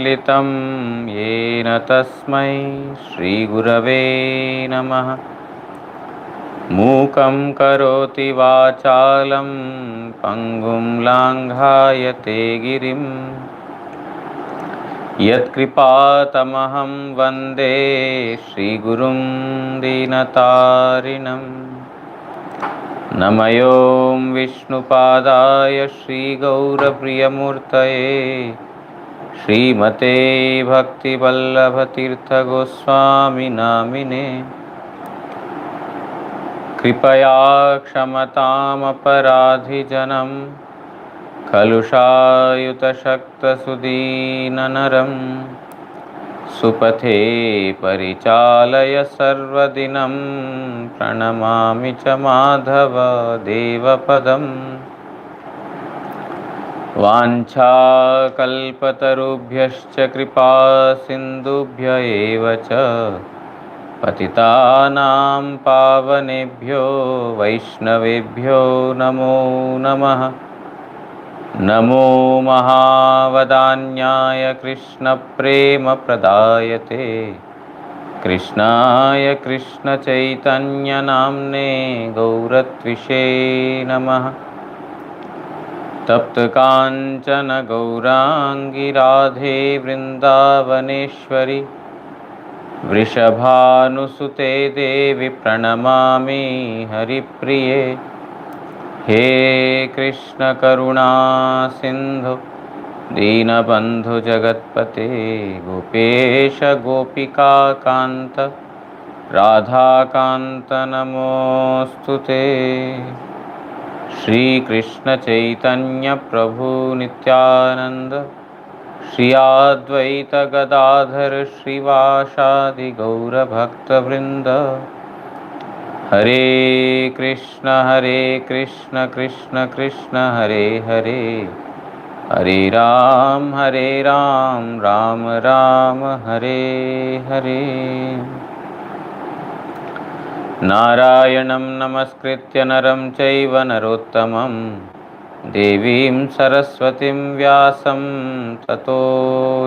सम्मीलितं येन तस्मै श्रीगुरवे नमः। मूकं करोति वाचालं पङ्गुं लाङ्घायते गिरिं यत्कृपातमहं वन्दे श्रीगुरुं दीनतारिणम्। नमयों विष्णुपादाय श्रीगौरप्रियमूर्तये श्रीमते भक्तिवल्लभतीर्थगोस्वामिनामिने। कृपया क्षमतामपराधिजनं कलुषायुतशक्तसुदीननरं सुपथे परिचालय सर्वदिनं प्रणमामि च माधव देवपदम्। वाञ्छाकल्पतरुभ्यश्च कृपा सिन्धुभ्य एव च पतितानां पावनेभ्यो वैष्णवेभ्यो नमो नमः। नमो महावदान्याय कृष्णप्रेमप्रदायते कृष्णाय कृष्णचैतन्यनाम्ने गौरत्विषे नमः। तप्तकाञ्चन गौराङ्गी राधे वृन्दावनेश्वरि वृषभानुसुते देवी प्रणमामि हरिप्रिये। हे कृष्ण करुणा सिन्धु दीनबन्धु जगत्पते गोपेश गोपिका कान्त राधाकान्त नमोऽस्तुते। श्रीकृष्ण चैतन्य प्रभु नित्यानंद श्री अद्वैत गदाधर श्रीवासादि गौरभक्तवृंद। हरे कृष्ण कृष्ण कृष्ण हरे हरे, हरे राम राम राम हरे हरे। नारायणं नमस्कृत्य नरं चैव नरोत्तमं देवीं सरस्वतीं व्यासं ततो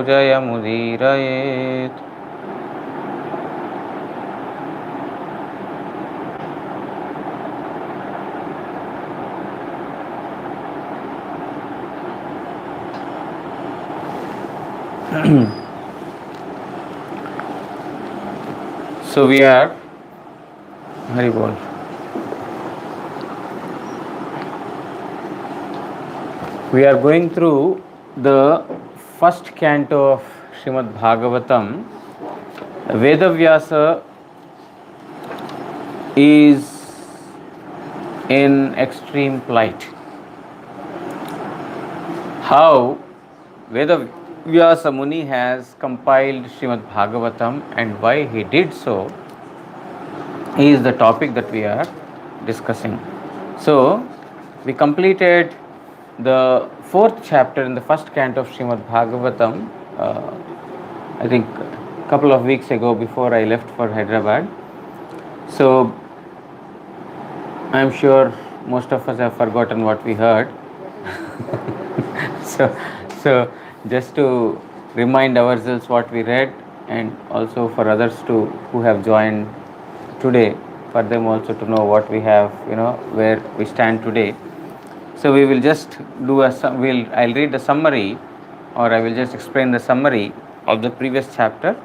जयमुदीरयेत्। So we are Hari Bol. We are going through the first canto of Srimad Bhagavatam. Vedavyasa is in extreme plight. How Vedavyasa Muni has compiled Srimad Bhagavatam and why he did so is the topic that we are discussing. So, we completed the fourth chapter in the first canto of Srimad Bhagavatam, I think a couple of weeks ago before I left for Hyderabad. So, I am sure most of us have forgotten what we heard. so just to remind ourselves what we read, and also for others who have joined today, for them also to know what we have, where we stand today. So we will just do I'll read the summary, or I will just explain the summary of the previous chapter.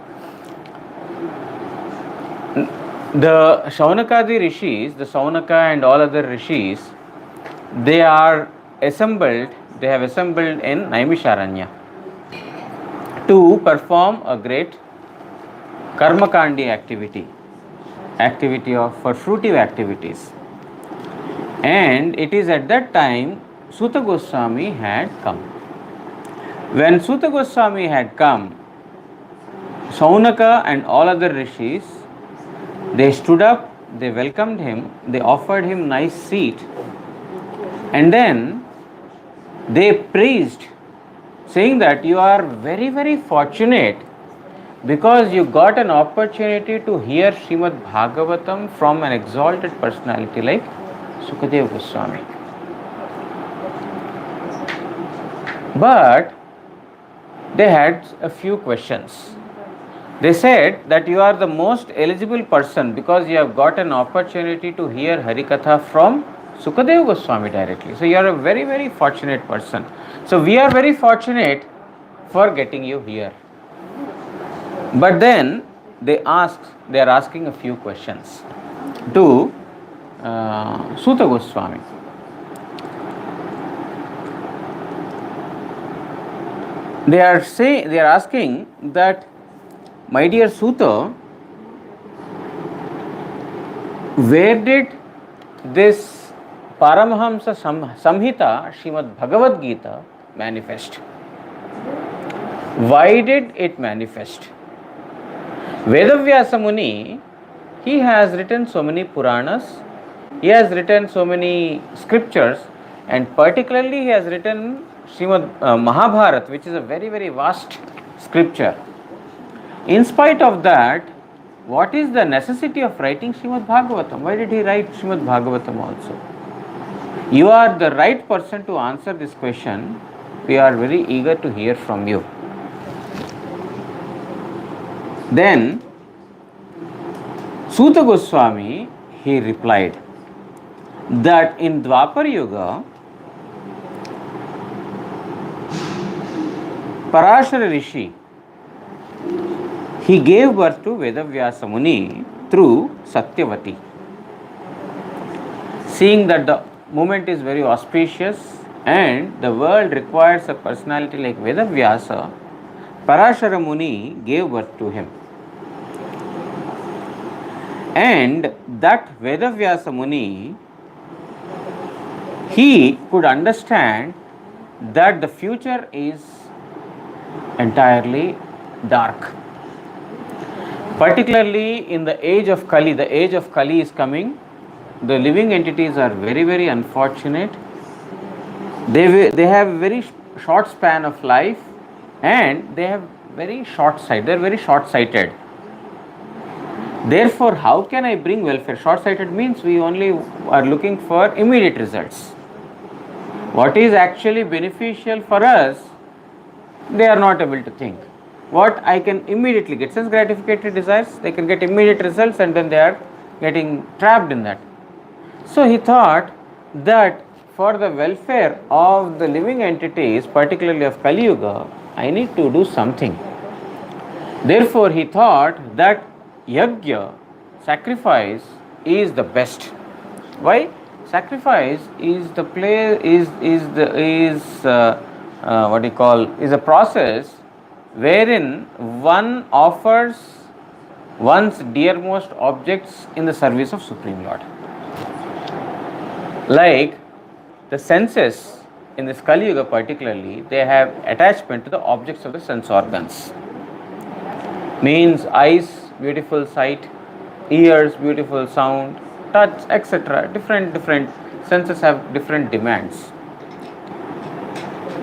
The Shaunakadi rishis, the Saunaka and all other rishis, they have assembled in Naimisharanya to perform a great karmakandi activity for fruitive activities. And it is at that time Suta Goswami had come. When Suta Goswami had come, Saunaka and all other rishis, they stood up, they welcomed him, they offered him nice seat, and then they praised, saying that you are very, very fortunate because you got an opportunity to hear Srimad Bhagavatam from an exalted personality like Sukadeva Goswami. But they had a few questions. They said that you are the most eligible person because you have got an opportunity to hear Harikatha from Sukadeva Goswami directly. So you are a very, very fortunate person. So we are very fortunate for getting you here. But then they are asking a few questions to Suta Goswami. They are asking that, my dear Suta, where did this Paramahamsa Samhita Srimad Bhagavad Gita manifest? Why did it manifest? Vedavyasa Muni, he has written so many Puranas, he has written so many scriptures, and particularly he has written Srimad Mahabharata, which is a very, very vast scripture. In spite of that, what is the necessity of writing Srimad Bhagavatam? Why did he write Srimad Bhagavatam also? You are the right person to answer this question. We are very eager to hear from you. Then Suta Goswami, he replied that in Dwapar Yuga, Parashara Rishi, he gave birth to Vedavyasa Muni through Satyavati. Seeing that the moment is very auspicious and the world requires a personality like Vedavyasa, Parashara Muni gave birth to him. And that Vedavyasa Muni, he could understand that the future is entirely dark. Particularly in the age of Kali, the age of Kali is coming. The living entities are very, very unfortunate. They have a very short span of life and they have very short sight. They are very short-sighted. Therefore, how can I bring welfare? Short-sighted means we only are looking for immediate results. What is actually beneficial for us, they are not able to think. What I can immediately get, sense gratificatory desires, they can get immediate results and then they are getting trapped in that. So he thought that for the welfare of the living entities, particularly of Kali Yuga, I need to do something. Therefore, he thought that yajna, sacrifice, is the best. Why? Sacrifice is the is a process wherein one offers one's dearmost objects in the service of Supreme Lord. Like the senses in this Kali Yuga particularly, they have attachment to the objects of the sense organs. Means eyes, beautiful sight, ears, beautiful sound, touch, etc. Different senses have different demands.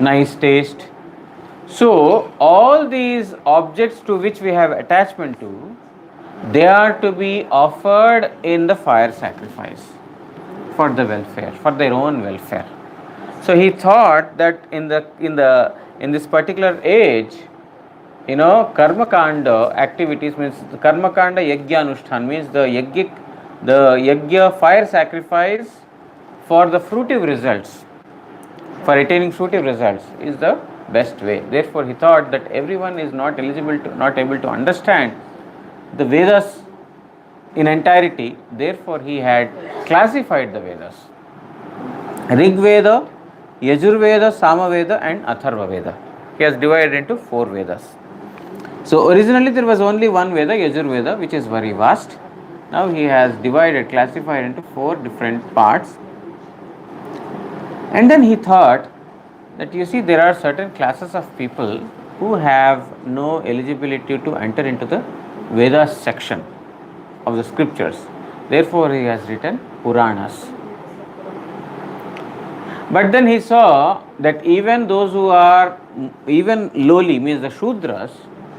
Nice taste. So all these objects to which we have attachment to, they are to be offered in the fire sacrifice for the welfare, for their own welfare. So he thought that in this particular age, karma kanda activities, means the karma kanda yajna anushthan, means the yajna fire sacrifice for the fruitive results, for attaining fruitive results, is the best way. Therefore he thought that everyone is not able to understand the Vedas in entirety. Therefore he had classified the Vedas: Rig Veda, Yajur Veda, Sama Veda and Atharva Veda. He has divided into 4 Vedas. So originally there was only one Veda, Yajur Veda, which is very vast. Now he has classified into 4 different parts. And then he thought that, you see, there are certain classes of people who have no eligibility to enter into the Vedas section of the scriptures. Therefore he has written Puranas. But then he saw that even those who are even lowly, means the Shudras,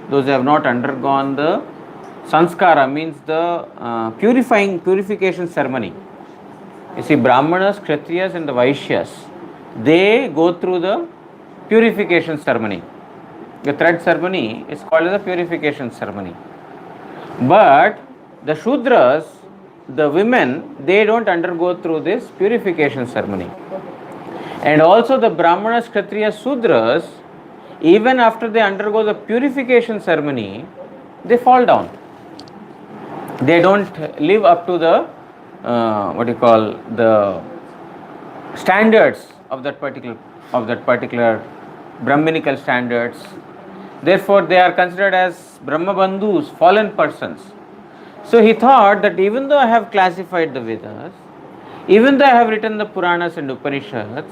those who have not undergone the sanskara, means the purification ceremony. You see, Brahmanas, Kshatriyas and the Vaishyas, they go through the purification ceremony. The thread ceremony is called as a purification ceremony. But the Shudras, the women, they don't undergo through this purification ceremony. And also the Brahmanas, Kshatriyas, Sudras, even after they undergo the purification ceremony, they fall down. They don't live up to the the standards of that particular Brahminical standards. Therefore, they are considered as Brahma Bandhus, fallen persons. So he thought that even though I have classified the Vedas, even though I have written the Puranas and Upanishads,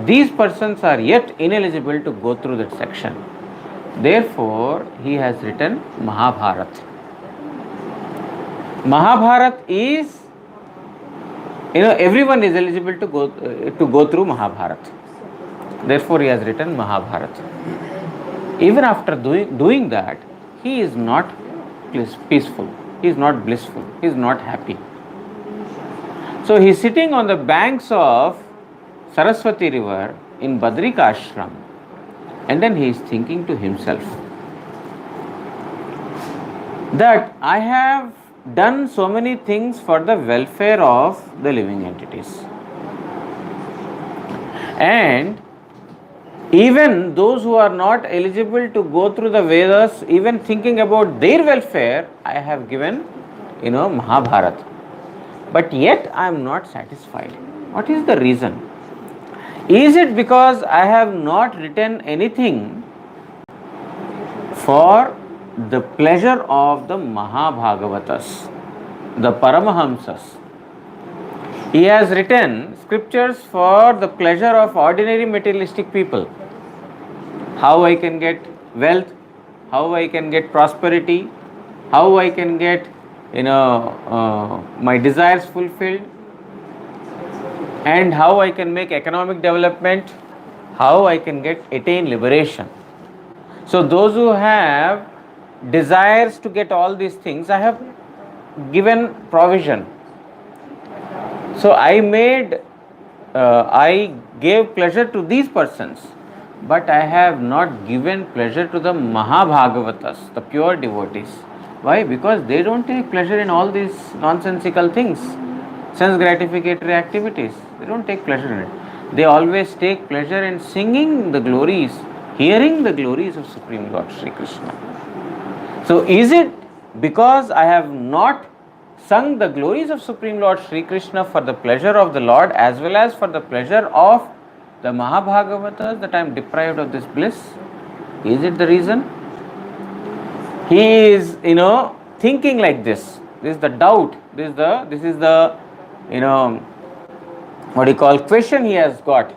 these persons are yet ineligible to go through that section. Therefore, he has written Mahabharata. Mahabharata is, everyone is eligible to go through Mahabharata. Therefore, he has written Mahabharata. Even after doing that, he is not peaceful, he is not blissful, he is not happy. So he is sitting on the banks of Saraswati river in Badrika ashram, and then he is thinking to himself that I have done so many things for the welfare of the living entities, and even those who are not eligible to go through the Vedas, even thinking about their welfare, I have given Mahabharata, but yet I am not satisfied. What is the reason? Is it because I have not written anything for the pleasure of the Mahabhagavatas, the Paramahamsas? He has written scriptures for the pleasure of ordinary materialistic people. How I can get wealth, how I can get prosperity, how I can get my desires fulfilled, and how I can make economic development, how I can attain liberation. So those who have desires to get all these things, I have given provision. So I gave pleasure to these persons, but I have not given pleasure to the Mahabhagavatas, the pure devotees. Why? Because they don't take pleasure in all these nonsensical things, sense gratificatory activities. They don't take pleasure in it. They always take pleasure in singing the glories, hearing the glories of Supreme Lord Sri Krishna. So is it because I have not sung the glories of Supreme Lord Sri Krishna for the pleasure of the Lord as well as for the pleasure of the Mahabhagavatas that I am deprived of this bliss? Is it the reason? He is, thinking like this. This is the doubt. This is the question he has got.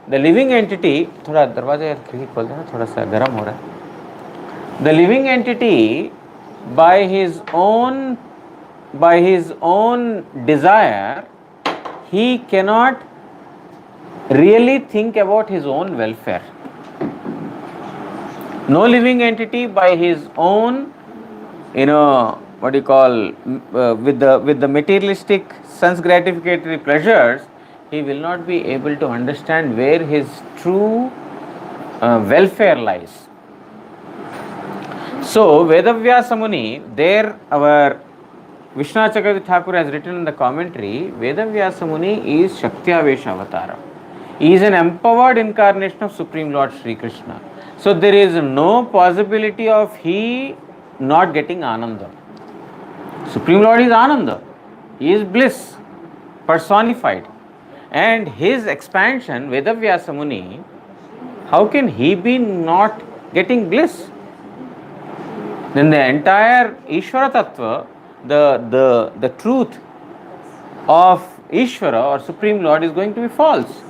The living entity, थोड़ा दरवाजा यार खिड़की खोल देना, थोड़ा सा गर्म हो रहा है. The living entity, by his own desire, he cannot really think about his own welfare. No living entity by his own, with the materialistic sense gratificatory pleasures, he will not be able to understand where his true welfare lies. So Vedavyasa Muni, there our Vishwanath Chakravarti Thakur has written in the commentary, Vedavyasa Muni is Shaktyavesh Avatara. He is an empowered incarnation of Supreme Lord Sri Krishna. So there is no possibility of he not getting Ananda. Supreme Lord is Ananda. He is bliss personified. And his expansion, Vedavyasa Muni, how can he be not getting bliss? Then the entire Ishvara Tattva, the truth of Ishvara or Supreme Lord is going to be false.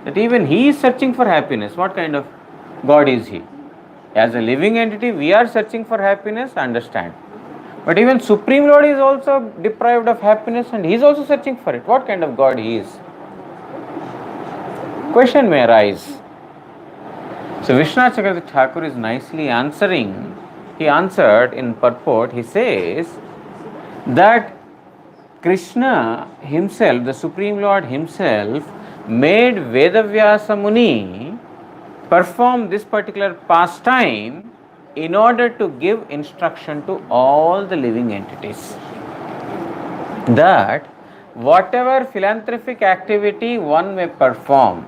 That even he is searching for happiness. What kind of God is he? As a living entity, we are searching for happiness, I understand. But even Supreme Lord is also deprived of happiness and he is also searching for it. What kind of God he is? Question may arise. So Vishwanath Chakravarti Thakur is nicely answering. He answered in purport, he says that Krishna himself, the Supreme Lord himself, made Vedavyasa Muni perform this particular pastime in order to give instruction to all the living entities that whatever philanthropic activity one may perform,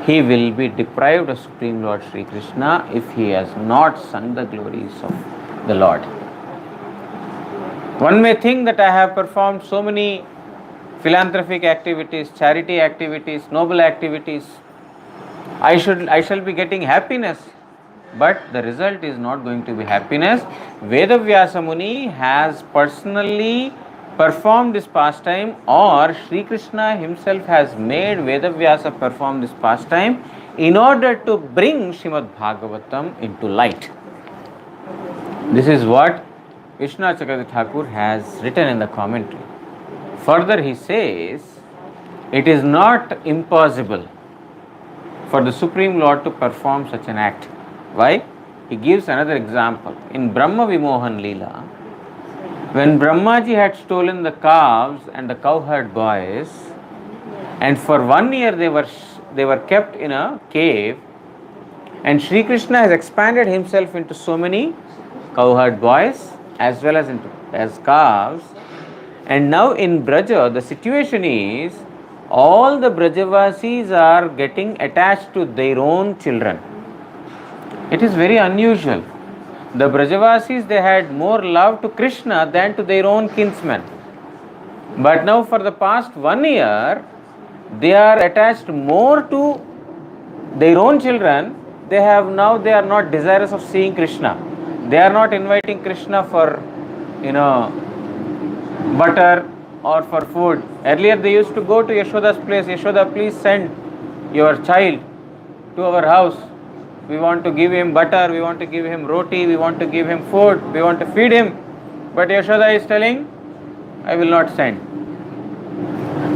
he will be deprived of Supreme Lord Sri Krishna if he has not sung the glories of the Lord. One may think that I have performed so many philanthropic activities, charity activities, noble activities, I shall be getting happiness, but the result is not going to be happiness. Vedavyasa Muni has personally performed this pastime, or Sri Krishna himself has made Vedavyasa perform this pastime in order to bring Srimad Bhagavatam into light. This is what Vishwanath Chakravarti Thakur has written in the commentary. Further, he says, it is not impossible for the Supreme Lord to perform such an act. Why? He gives another example. In Brahma Vimohan Leela, when Brahmaji had stolen the calves and the cowherd boys, and for 1 year they were kept in a cave, and Sri Krishna has expanded himself into so many cowherd boys as well as calves, and now in Braja the situation is all the Brajavasis are getting attached to their own children. It is very unusual. The Brajavasis, they had more love to Krishna than to their own kinsmen. But now for the past 1 year, they are attached more to their own children. They are not desirous of seeing Krishna. They are not inviting Krishna for, butter or for food. Earlier they used to go to Yashoda's place. Yashoda, please send your child to our house. We want to give him butter, we want to give him roti, we want to give him food, we want to feed him. But Yashoda is telling, I will not send.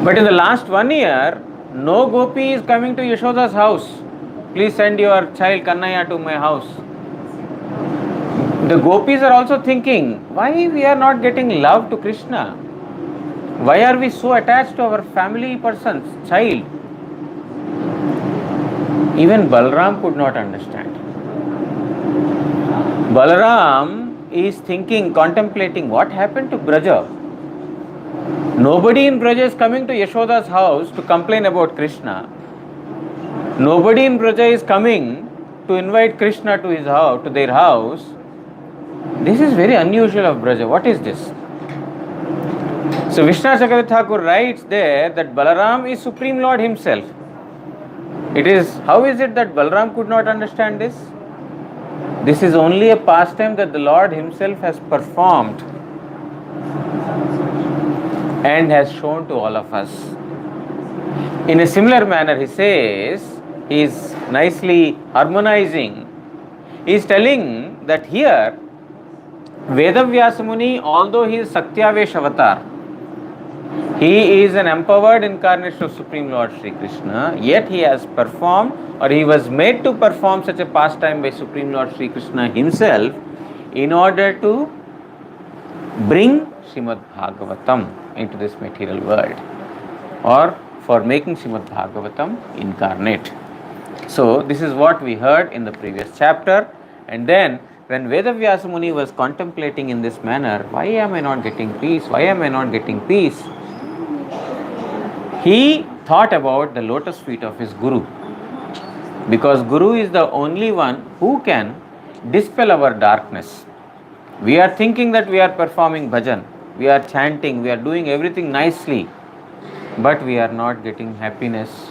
But in the last 1 year, no gopi is coming to Yashoda's house. Please send your child Kannaya to my house. The gopis are also thinking, why we are not getting love to Krishna? Why are we so attached to our family person's child? Even Balaram could not understand. Balaram is thinking, contemplating what happened to Braja. Nobody in Braja is coming to Yashoda's house to complain about Krishna. Nobody in Braja is coming to invite Krishna to his house, to their house. This is very unusual of Braja. What is this? So Vishwanath Chakravarti Thakur writes there that Balaram is Supreme Lord himself. How is it that Balaram could not understand this? This is only a pastime that the Lord himself has performed and has shown to all of us. In a similar manner, he says, he is nicely harmonizing. He is telling that here, Vedavyasa Muni, although he is Satyavesh avatar, he is an empowered incarnation of Supreme Lord Sri Krishna, yet he has performed, or he was made to perform such a pastime by Supreme Lord Sri Krishna himself in order to bring Srimad Bhagavatam into this material world, or for making Srimad Bhagavatam incarnate. So this is what we heard in the previous chapter. And then when Vedavyasa Muni was contemplating in this manner, why am I not getting peace? Why am I not getting peace? He thought about the lotus feet of his Guru, because Guru is the only one who can dispel our darkness. We are thinking that we are performing bhajan, we are chanting, we are doing everything nicely, but we are not getting happiness.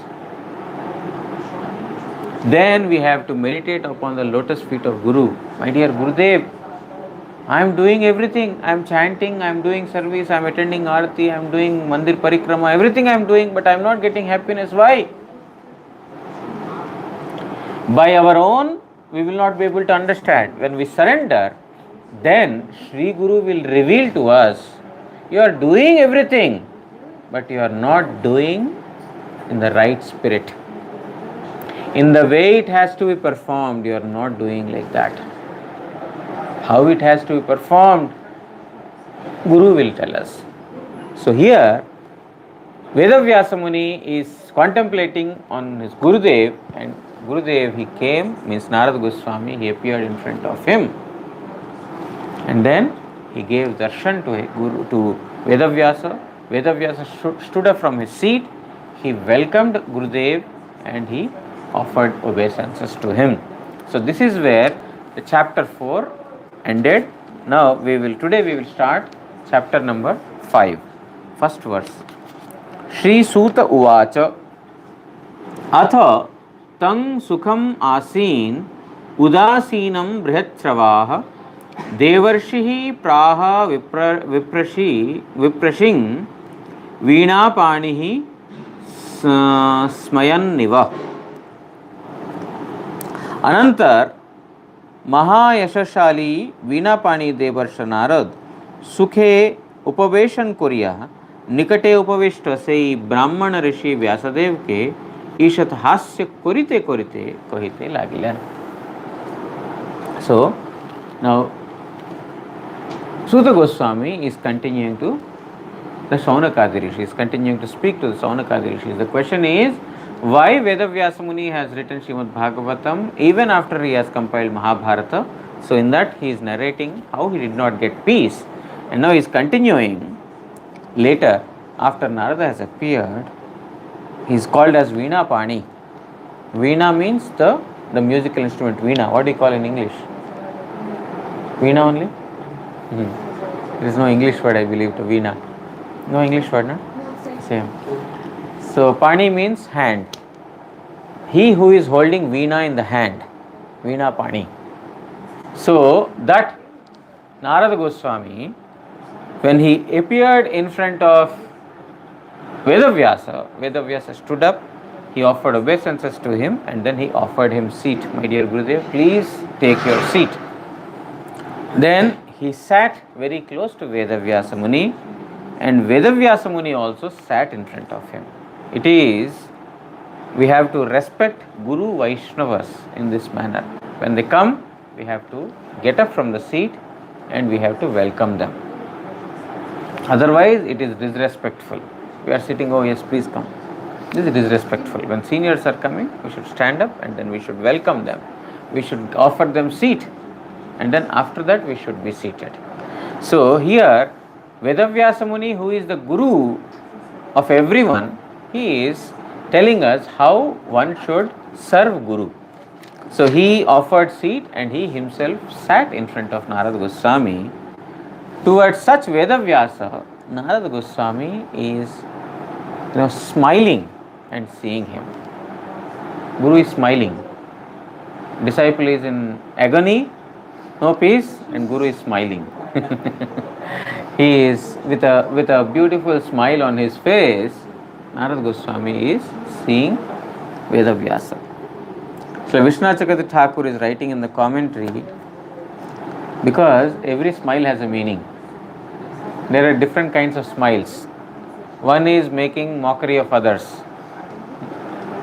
Then we have to meditate upon the lotus feet of Guru. My dear Gurudev, I am doing everything. I am chanting, I am doing service, I am attending Aarati, I am doing Mandir Parikrama, everything I am doing, but I am not getting happiness. Why? By our own, we will not be able to understand. When we surrender, then Sri Guru will reveal to us, you are doing everything, but you are not doing in the right spirit. In the way it has to be performed, you are not doing like that. How it has to be performed, Guru will tell us. So here, Vedavyasa Muni is contemplating on his Gurudev, and Gurudev, he came, means Narada Goswami, he appeared in front of him, and then he gave darshan to Vedavyasa. Vedavyasa stood up from his seat, he welcomed Gurudev and he offered obeisances to him. So this is where the chapter 4 ended. Now today we will start chapter number 5. First verse. Shri Suta Uvacha Atha Tang Sukham Asin Udasinam Brihatravaha Devarshihi Praha Viprashing Veena Panihi Smayan Niva. अनंतर महायशशाली वीणापाणी देवर्ष नारद सुखे उपवेशन Korea निकटे उपविष्ट से ब्राह्मण ऋषि व्यासदेव के ईशत हास्य कोरिते कोरिते कहिते लागिलेन. So now Suta Goswami is continuing to the Saunakadi Rishi, is continuing to speak to the Saunakadi Rishi. The question is, why Vedavyasa Muni has written Srimad Bhagavatam even after he has compiled Mahabharata? So in that he is narrating how he did not get peace, and now he is continuing later after Narada has appeared. He is called as Veena Pani. Veena means the musical instrument. Veena, what do you call in English? Veena only? There is no English word, I believe, to Veena. No English word, no? Same. So Pani means hand. He who is holding Veena in the hand. Veena Pani. So that Narada Goswami, when he appeared in front of Vedavyasa, Vedavyasa stood up, he offered obeisances to him, and then he offered him seat. My dear Gurudev, please take your seat. Then he sat very close to Vedavyasa Muni, and Vedavyasa Muni also sat in front of him. It is, we have to respect Guru Vaishnavas in this manner. When they come, we have to get up from the seat and we have to welcome them. Otherwise, it is disrespectful. We are sitting, oh yes, please come. This is disrespectful. When seniors are coming, we should stand up and then we should welcome them. We should offer them seat, and then after that we should be seated. So here, Vedavyasa Muni, who is the Guru of everyone, he is telling us how one should serve Guru. So he offered seat and he himself sat in front of Narada Goswami. Towards such Vedavyasa, Narada Goswami is smiling and seeing him. Guru is smiling. Disciple is in agony, no peace, and Guru is smiling. He is with a beautiful smile on his face. Narada Goswami is seeing Vedavyasa. So Vishnu Chakravarti Thakur is writing in the commentary, because every smile has a meaning. There are different kinds of smiles. One is making mockery of others,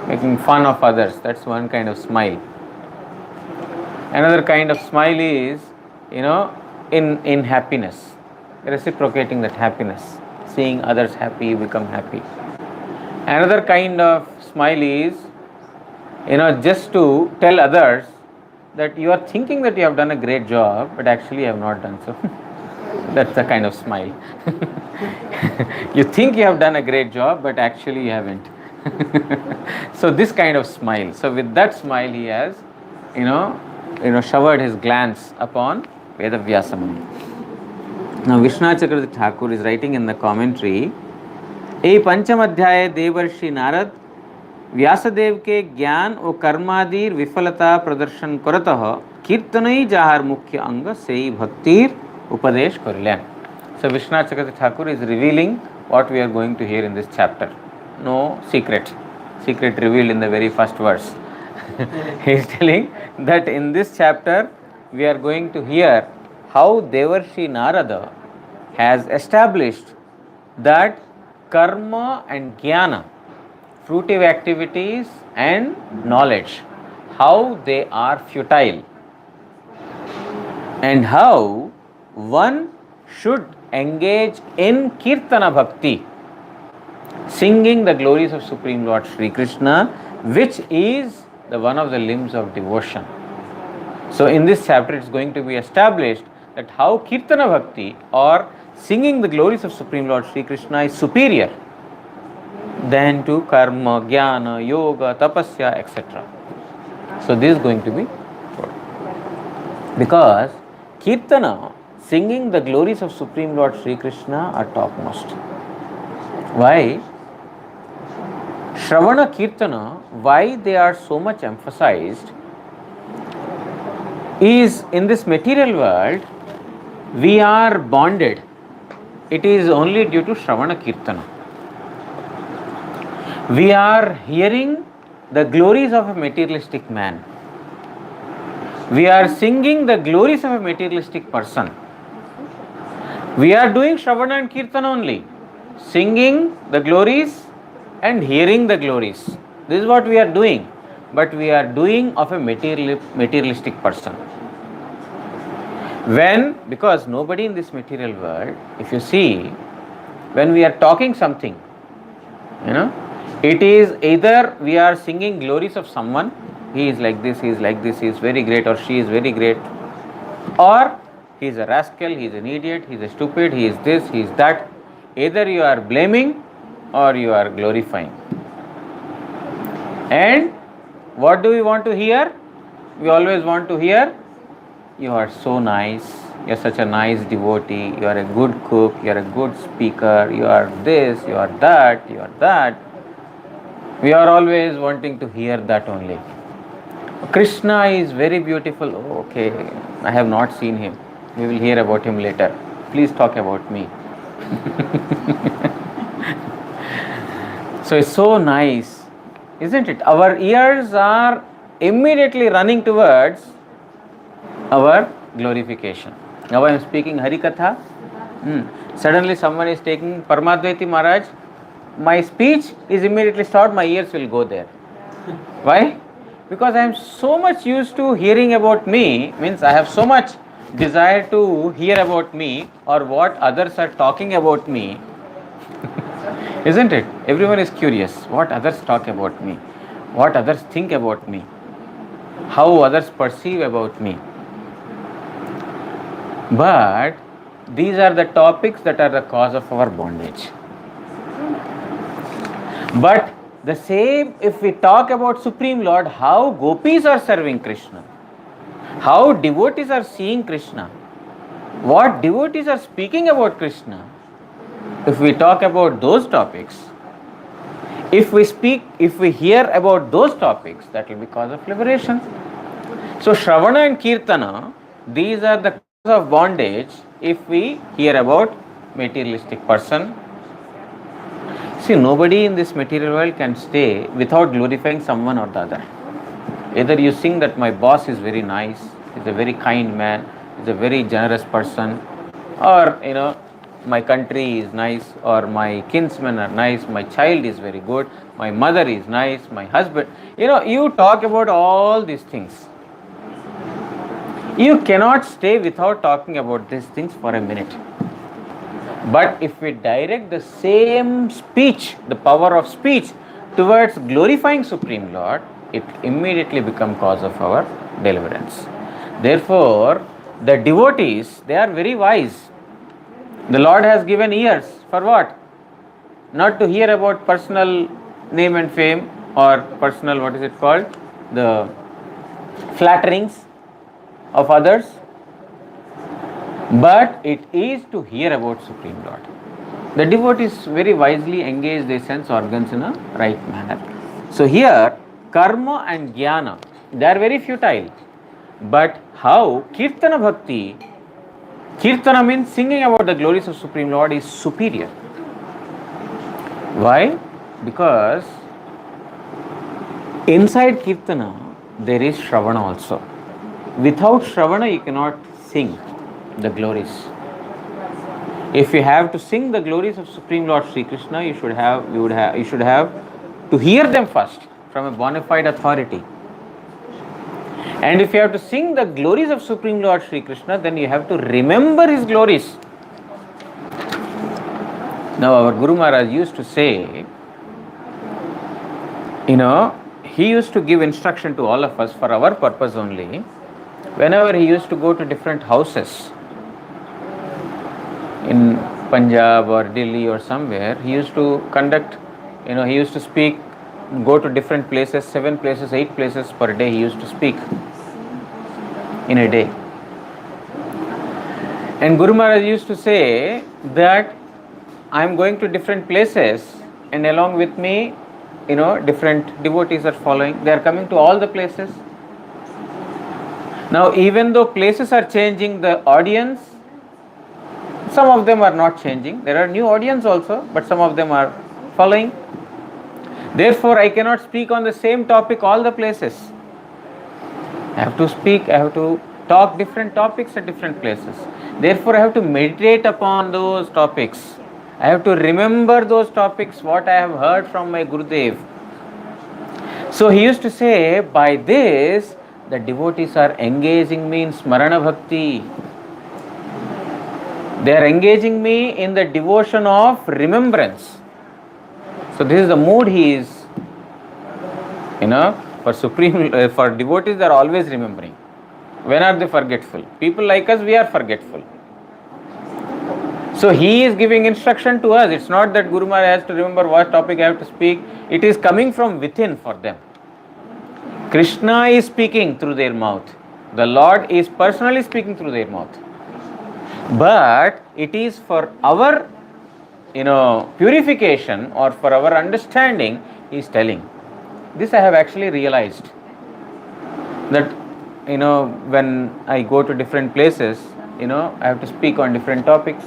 making fun of others. That's one kind of smile. Another kind of smile is, in happiness, reciprocating that happiness, seeing others happy, you become happy. Another kind of smile is, just to tell others that you are thinking that you have done a great job, but actually you have not done so. That's the kind of smile. You think you have done a great job, but actually you haven't. So this kind of smile. So with that smile, he has, showered his glance upon Vedavyasa Muni. Now Vishnu Chakravarti Thakur is writing in the commentary, ए पंचम अध्याय देवर्षि नारद व्यासदेव के ज्ञान और कर्मादि विफलता प्रदर्शन करतः कीर्तनई जाहार मुख्य अंग सेई भक्तिर उपदेश करलेन. So Vishnu Chakravarti Thakur is revealing what we are going to hear in this chapter. No secret revealed in the very first verse. He is telling that in this chapter we are going to hear how Devarshi Narada has established that karma and jnana, fruitive activities and knowledge, how they are futile, and how one should engage in kirtana bhakti, singing the glories of Supreme Lord Sri Krishna, which is the one of the limbs of devotion. So in this chapter it is going to be established that how Kirtana Bhakti or singing the glories of Supreme Lord Sri Krishna is superior than to karma, jnana, yoga, tapasya, etc. So this is going to be told. Because Kirtana, singing the glories of Supreme Lord Sri Krishna are topmost. Why? Shravana Kirtana, why they are so much emphasized is in this material world we are bonded. It is only due to Shravana Kirtana. We are hearing the glories of a materialistic man. We are singing the glories of a materialistic person. We are doing Shravana and Kirtana only. Singing the glories and hearing the glories. This is what we are doing. But we are doing of a materialistic person. Because nobody in this material world, if you see, when we are talking something, it is either we are singing glories of someone, he is like this, he is like this, he is very great, or she is very great, or he is a rascal, he is an idiot, he is a stupid, he is this, he is that. Either you are blaming or you are glorifying. And what do we want to hear? We always want to hear, you are so nice, you are such a nice devotee, you are a good cook, you are a good speaker, you are this, you are that, you are that. We are always wanting to hear that only. Krishna is very beautiful. Oh, okay, I have not seen him. We will hear about him later. Please talk about me. So it's so nice, isn't it? Our ears are immediately running towards our glorification. Now I am speaking Harikatha. Suddenly someone is taking Paramadvaiti Maharaj. My speech is immediately stopped, my ears will go there. Why? Because I am so much used to hearing about me, means I have so much desire to hear about me or what others are talking about me. Isn't it? Everyone is curious what others talk about me, what others think about me, how others perceive about me. But these are the topics that are the cause of our bondage. But the same, if we talk about Supreme Lord, how gopis are serving Krishna, how devotees are seeing Krishna, what devotees are speaking about Krishna, if we talk about those topics, if we hear about those topics, that will be cause of liberation. So Shravana and Kirtana, these are the cause of bondage if we hear about materialistic person. See, nobody in this material world can stay without glorifying someone or the other. Either you sing that my boss is very nice, is a very kind man, is a very generous person, or my country is nice, or my kinsmen are nice, my child is very good, my mother is nice, my husband. You talk about all these things. You cannot stay without talking about these things for a minute. But if we direct the same speech, the power of speech, towards glorifying Supreme Lord, it immediately becomes cause of our deliverance. Therefore, the devotees, they are very wise. The Lord has given ears for what? Not to hear about personal name and fame or personal, the flatterings of others, but it is to hear about Supreme Lord. The devotees very wisely engage their sense organs in a right manner. So here, karma and jnana, they are very futile. But how Kirtana Bhakti, Kirtana means singing about the glories of Supreme Lord, is superior. Why? Because inside Kirtana there is Shravana also. Without Shravana you cannot sing the glories. If you have to sing the glories of Supreme Lord Sri Krishna, you should have to hear them first from a bona fide authority. And if you have to sing the glories of Supreme Lord Sri Krishna, then you have to remember his glories. Now our Guru Maharaj used to say He used to give instruction to all of us for our purpose only. Whenever he used to go to different houses in Punjab or Delhi or somewhere, he used to conduct, he used to speak, go to different places, 7 places, 8 places per day he used to speak in a day. And Guru Maharaj used to say that I am going to different places and along with me, different devotees are following. They are coming to all the places. Now, even though places are changing, the audience, some of them are not changing. There are new audience also, but some of them are following. Therefore, I cannot speak on the same topic all the places. I have to talk different topics at different places. Therefore, I have to meditate upon those topics. I have to remember those topics, what I have heard from my Gurudev. So he used to say, by this, the devotees are engaging me in Smarana Bhakti. They are engaging me in the devotion of remembrance. So this is the mood he is, for devotees they are always remembering. When are they forgetful? People like us, we are forgetful. So he is giving instruction to us. It's not that Guru Maharaj has to remember what topic I have to speak. It is coming from within for them. Krishna is speaking through their mouth. The Lord is personally speaking through their mouth. But it is for our, purification or for our understanding, he is telling. This I have actually realized. That, when I go to different places, I have to speak on different topics.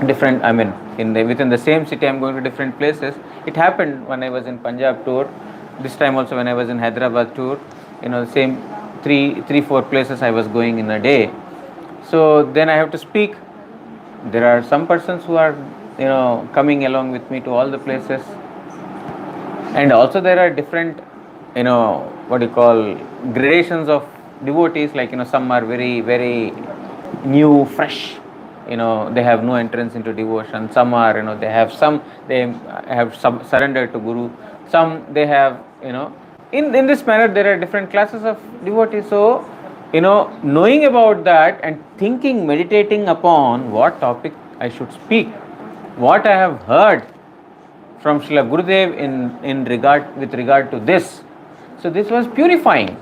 Within the same city, I am going to different places. It happened when I was in Punjab tour. This time also when I was in Hyderabad tour, the same 3-4 places I was going in a day. So then I have to speak. There are some persons who are, coming along with me to all the places. And also there are different, gradations of devotees. Like, some are very, very new, fresh. They have no entrance into devotion. Some are, they have surrendered to Guru. Some they have, in this manner there are different classes of devotees. So, knowing about that and thinking, meditating upon what topic I should speak, what I have heard from Srila Gurudev with regard to this. So this was purifying.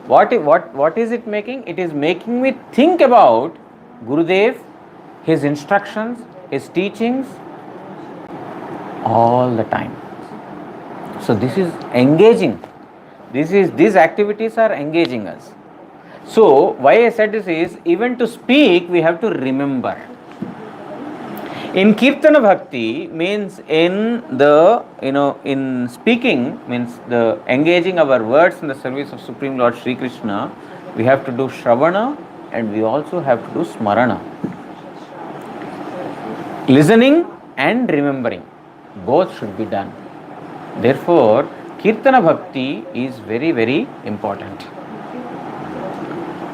What is it making? It is making me think about Gurudev, his instructions, his teachings all the time. So this is engaging. These activities are engaging us. So why I said this is, even to speak we have to remember. In Kirtana Bhakti means in speaking means the engaging our words in the service of Supreme Lord Sri Krishna, we have to do Shravana and we also have to do Smarana. Listening and remembering, both should be done. Therefore, Kirtana Bhakti is very, very important.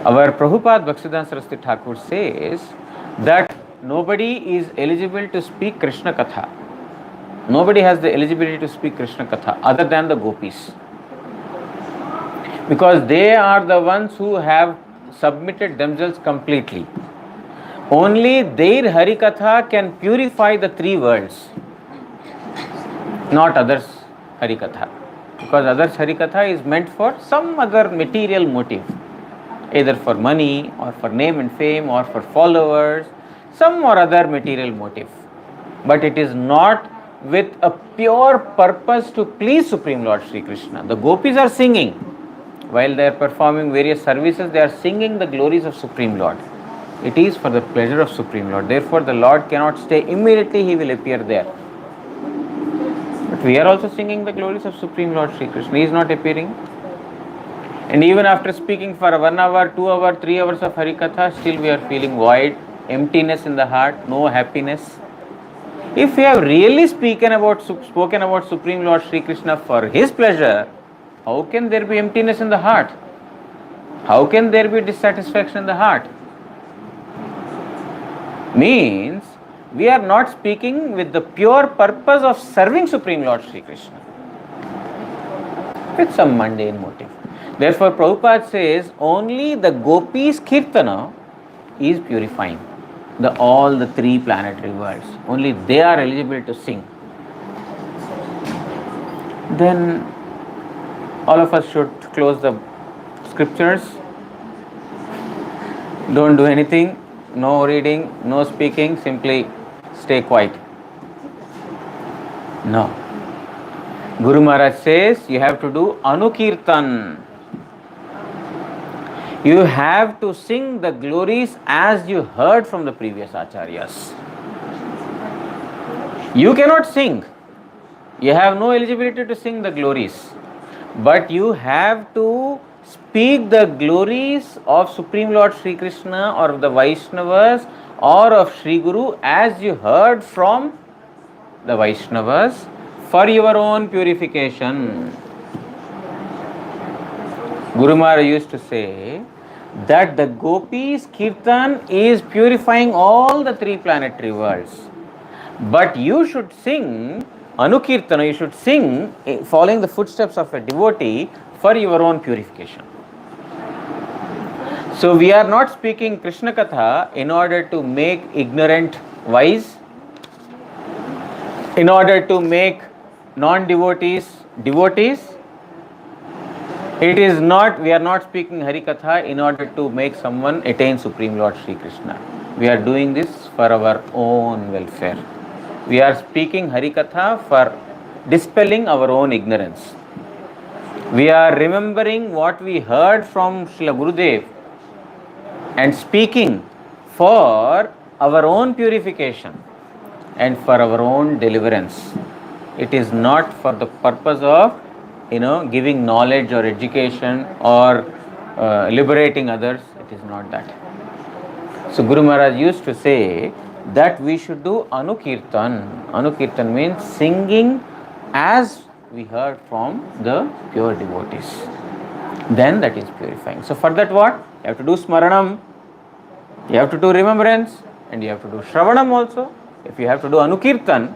Our Prabhupada Bhaktisiddhanta Saraswati Thakur says that nobody is eligible to speak Krishna Katha. Nobody has the eligibility to speak Krishna Katha other than the gopis. Because they are the ones who have submitted themselves completely. Only their Harikatha can purify the 3 worlds, not others' Harikatha. Because others' Harikatha is meant for some other material motive, either for money or for name and fame or for followers, some or other material motive. But it is not with a pure purpose to please Supreme Lord Sri Krishna. The gopis are singing. While they are performing various services, they are singing the glories of Supreme Lord. It is for the pleasure of Supreme Lord. Therefore, the Lord cannot stay. Immediately He will appear there. But we are also singing the glories of Supreme Lord Sri Krishna. He is not appearing. And even after speaking for 1 hour, 2 hours, 3 hours of Harikatha, still we are feeling void, emptiness in the heart, no happiness. If we have really spoken about Supreme Lord Sri Krishna for His pleasure, how can there be emptiness in the heart? How can there be dissatisfaction in the heart? Means we are not speaking with the pure purpose of serving Supreme Lord Sri Krishna. with some mundane motive. Therefore, Prabhupada says only the gopis kirtana is purifying all the three planetary worlds. Only they are eligible to sing. Then all of us should close the scriptures. Don't do anything, no reading, no speaking, simply stay quiet. No. Guru Maharaj says you have to do Anukirtan. You have to sing the glories as you heard from the previous acharyas. You cannot sing. You have no eligibility to sing the glories. But you have to speak the glories of Supreme Lord Sri Krishna or of the Vaishnavas or of Sri Guru as you heard from the Vaishnavas for your own purification. Guru Maharaj used to say that the gopis kirtan is purifying all the three planetary worlds. But you should sing Anukirtana, you should sing following the footsteps of a devotee for your own purification. So we are not speaking Krishna Katha in order to make ignorant wise, in order to make non-devotees devotees. It is not, we are not speaking Hari Katha in order to make someone attain Supreme Lord Sri Krishna. We are doing this for our own welfare. We are speaking Hari Katha for dispelling our own ignorance. We are remembering what we heard from Srila Gurudev and speaking for our own purification and for our own deliverance. It is not for the purpose of giving knowledge or education or liberating others. It is not that. So Guru Maharaj used to say that we should do Anukirtan. Anukirtan means singing as we heard from the pure devotees. Then that is purifying. So for that what? You have to do Smaranam, you have to do remembrance, and you have to do Shravanam also. If you have to do Anukirtan,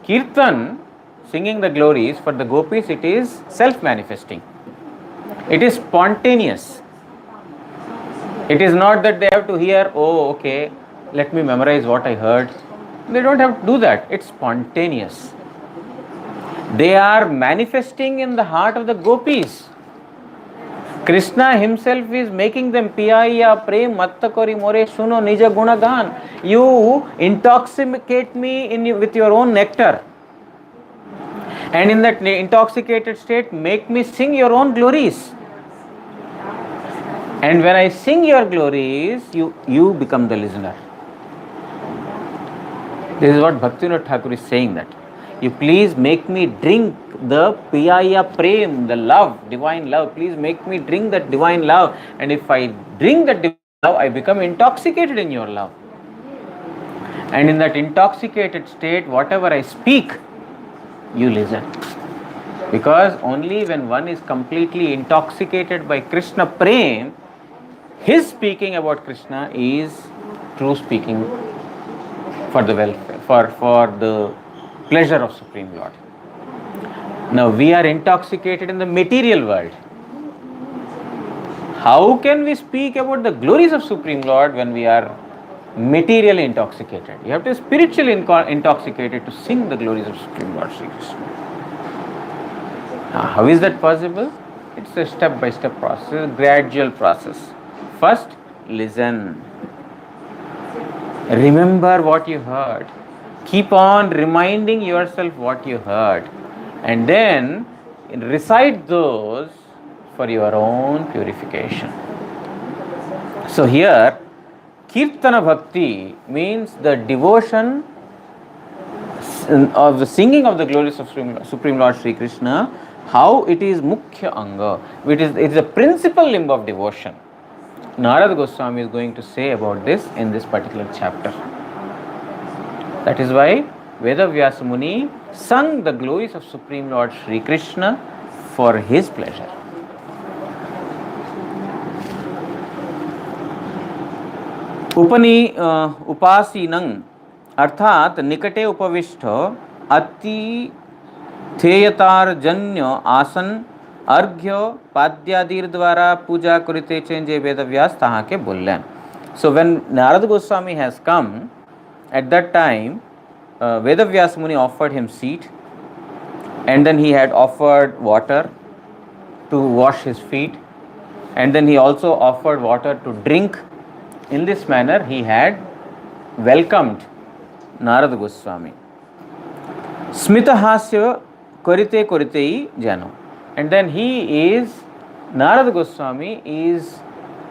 Kirtan, singing the glories, for the gopis it is self-manifesting. It is spontaneous. It is not that they have to hear, oh okay, let me memorize what I heard. They don't have to do that. It's spontaneous. They are manifesting in the heart of the gopis. Krishna himself is making them piyaya prem mattakori more suno nija gunagan. You intoxicate me with your own nectar. And in that intoxicated state, make me sing your own glories. And when I sing your glories, you become the listener. This is what Bhaktivinoda Thakur is saying, that you please make me drink the piyaya prem, the love, divine love. Please make me drink that divine love. And if I drink that divine love, I become intoxicated in your love. And in that intoxicated state, whatever I speak, you listen. Because only when one is completely intoxicated by Krishna prem, his speaking about Krishna is true speaking for the welfare, for the pleasure of Supreme Lord. Now we are intoxicated in the material world. How can we speak about the glories of Supreme Lord when we are materially intoxicated? You have to be spiritually intoxicated to sing the glories of Supreme Lord Sri Krishna. Now, how is that possible? It's a step-by-step process, a gradual process. First, listen. Remember what you heard. Keep on reminding yourself what you heard. And then recite those for your own purification. So here, Kirtana Bhakti means the devotion of the singing of the glories of Supreme Lord Sri Krishna, how it is Mukhya Anga. It is a principal limb of devotion. Narada Goswami is going to say about this in this particular chapter. That is why Veda Muni sung the glories of Supreme Lord Sri Krishna for his pleasure. उपासीनं अर्थात निकटे उपविष्ट अति थेयतार्जन्य आसन अर्घ्य पाद्यादिर द्वारा पूजा करिते छेन जे Vedvyas ताहाके बोललेन. So when Narada Goswami has come, at that time Vedavyas Muni offered him seat, and then he had offered water to wash his feet, and then he also offered water to drink. In this manner he had welcomed Narada Goswami. Smita Hasya Korite Koritei Jano. And then Narada Goswami is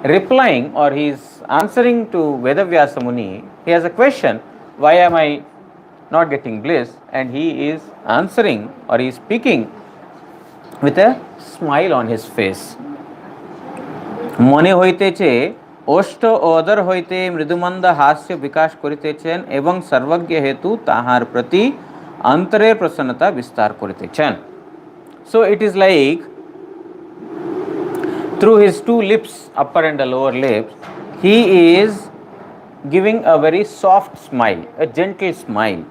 replying, or he is answering to Vedavyasa Muni. He has a question, why am I not getting bliss? And he is answering, or he is speaking with a smile on his face. Mone hoiteche oshto odar hoite mridumanda hasya vikas koritechen ebang sarvagya hetu tahar prati antare prasannata vistar koritechen. So it is like through his two lips, upper and the lower lips, he is giving a very soft smile, a gentle smile.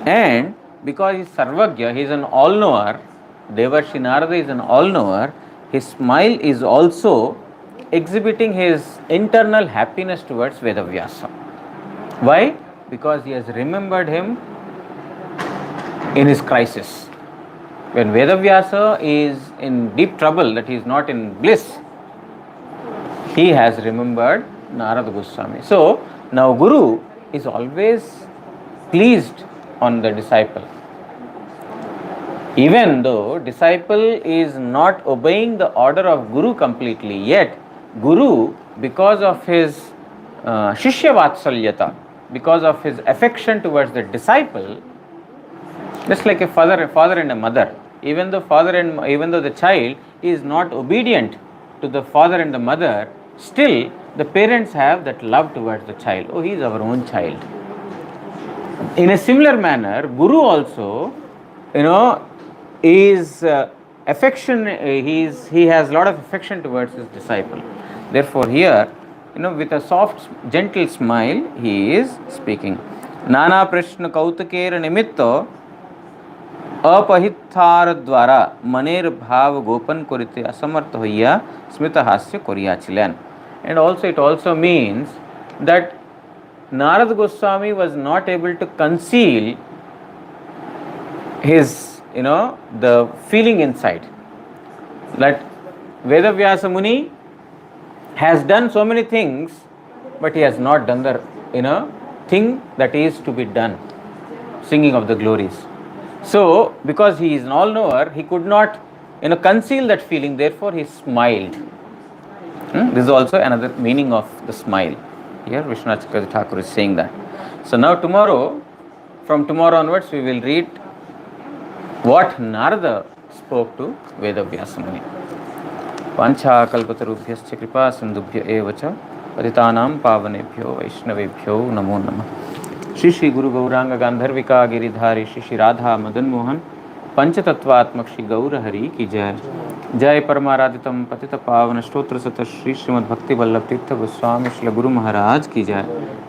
And because he is Sarvagya, he is an all-knower, Devarshi Narada is an all-knower, his smile is also exhibiting his internal happiness towards Vedavyasa. Why? Because he has remembered him in his crisis. When Vedavyasa is in deep trouble, that he is not in bliss, he has remembered Narada Goswami. So now Guru is always pleased on the disciple. Even though disciple is not obeying the order of Guru completely, yet Guru, because of his Shishya Vatsalyata, because of his affection towards the disciple, just like a father and a mother, even though the child is not obedient to the father and the mother, still the parents have that love towards the child. Oh, he is our own child. In a similar manner, Guru also, is affection. He has a lot of affection towards his disciple. Therefore, here, with a soft, gentle smile, he is speaking. Nana Prashna Kautakera Nimitto अपहितार द्वारा मनेर भाव गोपन करते असमर्थ होइया स्मित हास्य Korea चिलेन. And also it also means that Narada Goswami was not able to conceal his, the feeling inside. That Vedavyasa Muni has done so many things, but he has not done the, thing that is to be done, singing of the glories. So, because he is an all-knower, he could not, conceal that feeling. Therefore, he smiled. This is also another meaning of the smile. Here, Vishwanath Chakravarti Thakur is saying that. So now, from tomorrow onwards, we will read what Narada spoke to Vedavyasa Muni. Pancha kalpatarubhyascha kripa sindubhya evacha patitanam pavanebhyo vaishnavebhyo namo namah. Shri Shri गुरु गौरांग गांधर्विका गिरिधारी श्री श्री राधा मदन मोहन पंचतत्वात्मक श्री गौर हरि की जय. जय परमाराधितम पतित पावन स्तोत्र सत श्री श्रीमद् भक्ति वल्लभ तीर्थ गोस्वामी श्री गुरु महाराज की जय.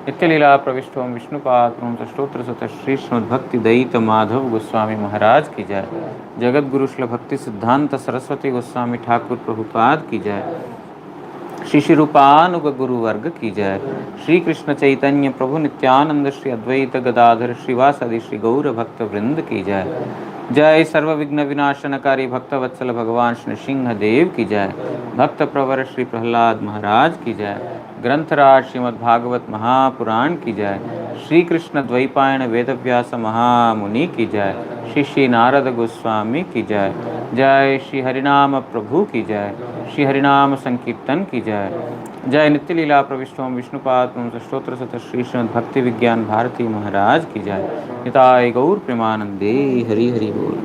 नित्य लीला प्रविष्टोम विष्णुपाद स्तोत्र सत श्री श्रीमद् भक्ति दयित माधव गोस्वामी महाराज की जय. जगत गुरु श्री भक्ति सिद्धांत सरस्वती गोस्वामी ठाकुर प्रभुपाद की जय. श्री श्री रूपानुग गुरु वर्ग की जय. श्री कृष्ण चैतन्य प्रभु नित्यानंद श्री अद्वैत गदाधर श्रीवासादि श्री गौर भक्त वृंद की जय. जय सर्व विघ्न विनाशनकारी भक्त वत्सल भगवान श्री सिंह देव की जय. भक्त प्रवर श्री प्रहलाद महाराज की जय. ग्रंथराज श्रीमद् भागवत महापुराण की जय. श्री कृष्ण द्वैपायन वेदव्यास महामुनि की जय. श्री श्री नारद गोस्वामी की जय. जय श्री हरिनाम प्रभु की जय. श्री हरिनाम संकीर्तन की जय. जय नित्य लीला प्रविष्टोम विष्णुपाद स्तोत्र सत श्री श्रीमद् भक्ति विज्ञान भारती महाराज की जय. निताय गौर प्रेमानंदे हरि हरि बोल.